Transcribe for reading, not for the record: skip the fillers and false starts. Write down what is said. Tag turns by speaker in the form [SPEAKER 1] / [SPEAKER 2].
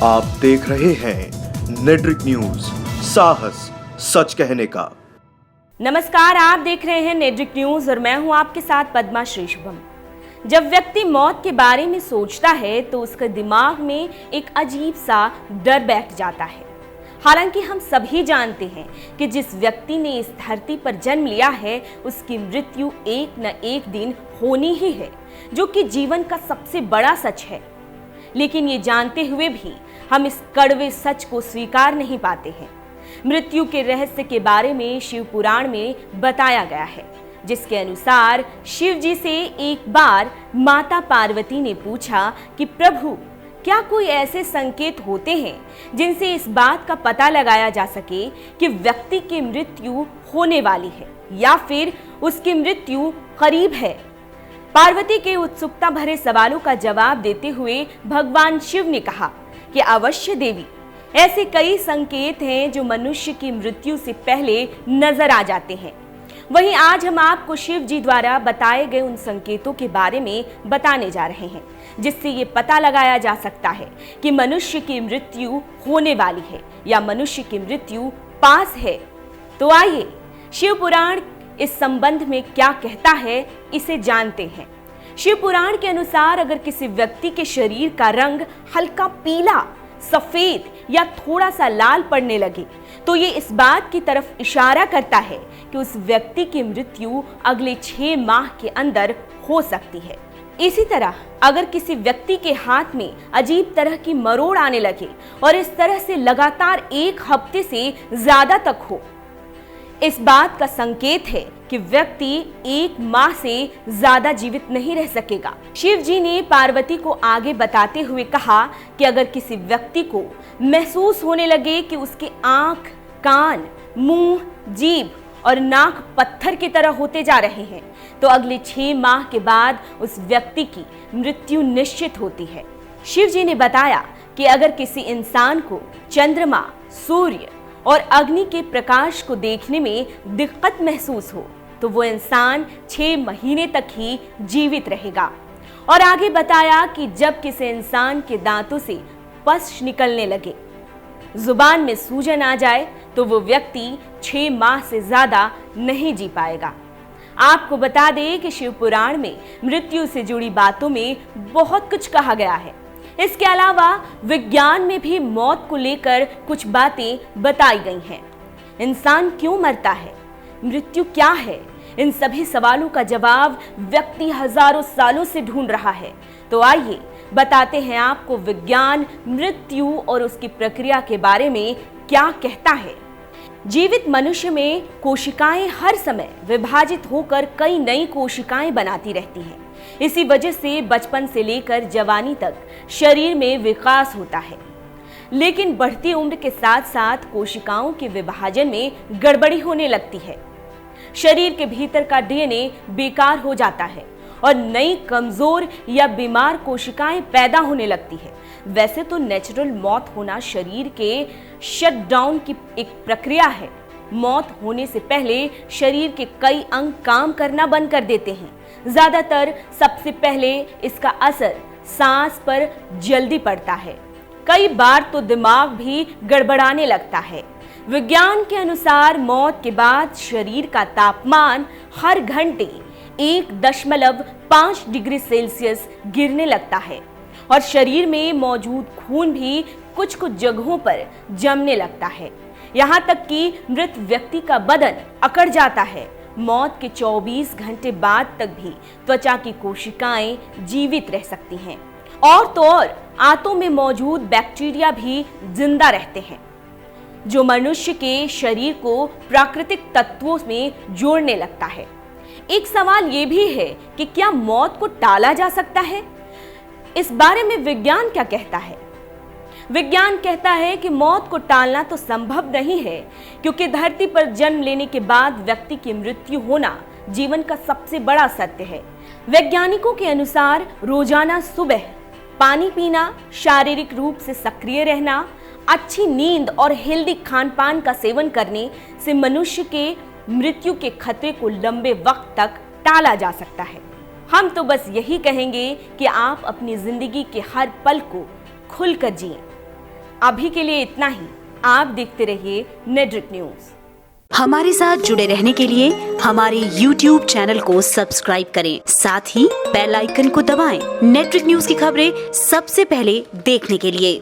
[SPEAKER 1] आप देख रहे हैं नेट्रिक न्यूज, साहस सच कहने का।
[SPEAKER 2] नमस्कार, आप देख रहे हैं नेट्रिक न्यूज और मैं हूं आपके साथ पद्मा श्री शुभम। जब व्यक्ति मौत के बारे में सोचता है तो उसके दिमाग में एक अजीब सा डर बैठ जाता है। हालांकि हम सभी जानते हैं कि जिस व्यक्ति ने इस धरती पर जन्म लिया है उसकी मृत्यु एक न एक दिन होनी ही है, जो कि जीवन का सबसे बड़ा सच है। लेकिन ये जानते हुए भी हम इस कड़वे सच को स्वीकार नहीं पाते हैं। मृत्यु के रहस्य के बारे में शिव पुराण में बताया गया है, जिसके अनुसार शिव जी से एक बार माता पार्वती ने पूछा कि प्रभु, क्या कोई ऐसे संकेत होते हैं जिनसे इस बात का पता लगाया जा सके कि व्यक्ति की मृत्यु होने वाली है या फिर उसकी मृत्यु करीब है। पार्वती के उत्सुकता भरे सवालों का जवाब देते हुए भगवान शिव ने कहा कि अवश्य देवी, ऐसे कई संकेत हैं जो मनुष्य की मृत्यु से पहले नजर आ जाते हैं। वहीं आज हम आपको शिव जी द्वारा बताए गए उन संकेतों के बारे में बताने जा रहे हैं, जिससे ये पता लगाया जा सकता है कि मनुष्य की मृत्यु होने वाली है या मनुष्य की मृत्यु पास है। तो आइए शिव पुराण इस संबंध में क्या कहता है, इसे जानते हैं। शिव पुराण के अनुसार अगर किसी व्यक्ति के शरीर का रंग हल्का पीला, सफेद या थोड़ा सा लाल पड़ने लगे तो ये इस बात की तरफ इशारा करता है कि उस व्यक्ति की मृत्यु अगले 6 माह के अंदर हो सकती है। इसी तरह अगर किसी व्यक्ति के हाथ में अजीब तरह की मरोड़ आने लगे और इस तरह से लगातार 1 हफ्ते से ज्यादा तक हो, इस बात का संकेत है कि व्यक्ति 1 माह से ज्यादा जीवित नहीं रह सकेगा। शिव जी ने पार्वती को आगे बताते हुए कहा कि अगर किसी व्यक्ति को महसूस होने लगे कि उसके आंख, कान, मुंह, जीभ और नाक पत्थर की तरह होते जा रहे हैं तो अगले 6 माह के बाद उस व्यक्ति की मृत्यु निश्चित होती है। शिव जी ने बताया कि अगर किसी इंसान को चंद्रमा, सूर्य और अग्नि के प्रकाश को देखने में दिक्कत महसूस हो तो वो इंसान 6 महीने तक ही जीवित रहेगा। और आगे बताया कि जब किसी इंसान के दांतों से पस निकलने लगे, जुबान में सूजन आ जाए तो वो व्यक्ति 6 माह से ज्यादा नहीं जी पाएगा। आपको बता दें कि शिव पुराण में मृत्यु से जुड़ी बातों में बहुत कुछ कहा गया है। इसके अलावा विज्ञान में भी मौत को लेकर कुछ बातें बताई गई हैं। इंसान क्यों मरता है, मृत्यु क्या है, इन सभी सवालों का जवाब व्यक्ति हजारों सालों से ढूंढ रहा है। तो आइए बताते हैं आपको विज्ञान मृत्यु और उसकी प्रक्रिया के बारे में क्या कहता है। जीवित मनुष्य में कोशिकाएं हर समय विभाजित होकर कई नई कोशिकाएं बनाती रहती हैं। इसी वजह से बचपन से लेकर जवानी तक शरीर में विकास होता है। लेकिन बढ़ती उम्र के साथ साथ कोशिकाओं के विभाजन में गड़बड़ी होने लगती है। शरीर के भीतर का डीएनए बेकार हो जाता है और नई कमजोर या बीमार कोशिकाएं पैदा होने लगती है। वैसे तो नेचुरल मौत होना शरीर के शटडाउन की एक प्रक्रिया है। मौत होने से पहले शरीर के कई अंग काम करना बंद कर देते हैं। ज्यादातर सबसे पहले इसका असर सांस पर जल्दी पड़ता है। कई बार तो दिमाग भी गड़बड़ाने लगता है। विज्ञान के अनुसार मौत के बाद शरीर का तापमान हर घंटे 1.5 डिग्री सेल्सियस गिरने लगता है और शरीर में मौजूद खून भी कुछ कुछ जगहों पर जमने लगता है। यहाँ तक कि मृत व्यक्ति का बदन अकड़ जाता है। मौत के 24 घंटे बाद तक भी त्वचा की कोशिकाएं जीवित रह सकती हैं। और तो और आंतों में मौजूद बैक्टीरिया भी जिंदा रहते हैं, जो मनुष्य के शरीर को प्राकृतिक तत्वों में जोड़ने लगता है। एक सवाल ये भी है कि क्या मौत को टाला जा सकता है? इस बारे में विज्ञान क्या कहता है? विज्ञान कहता है कि मौत को टालना तो संभव नहीं है, क्योंकि धरती पर जन्म लेने के बाद व्यक्ति की मृत्यु होना जीवन का सबसे बड़ा सत्य है। वैज्ञानिकों के अनुसार रोजाना सुबह पानी पीना, शारीरिक रूप से सक्रिय रहना, अच्छी नींद और हेल्दी खान पान का सेवन करने से मनुष्य के मृत्यु के खतरे को लंबे वक्त तक टाला जा सकता है। हम तो बस यही कहेंगे कि आप अपनी जिंदगी के हर पल को खुलकर जिएं। अभी के लिए इतना ही। आप देखते रहिए नेट्रिक न्यूज।
[SPEAKER 3] हमारे साथ जुड़े रहने के लिए हमारे YouTube चैनल को सब्सक्राइब करें, साथ ही बेल आइकन को दबाएं। नेट्रिक न्यूज की खबरें सबसे पहले देखने के लिए।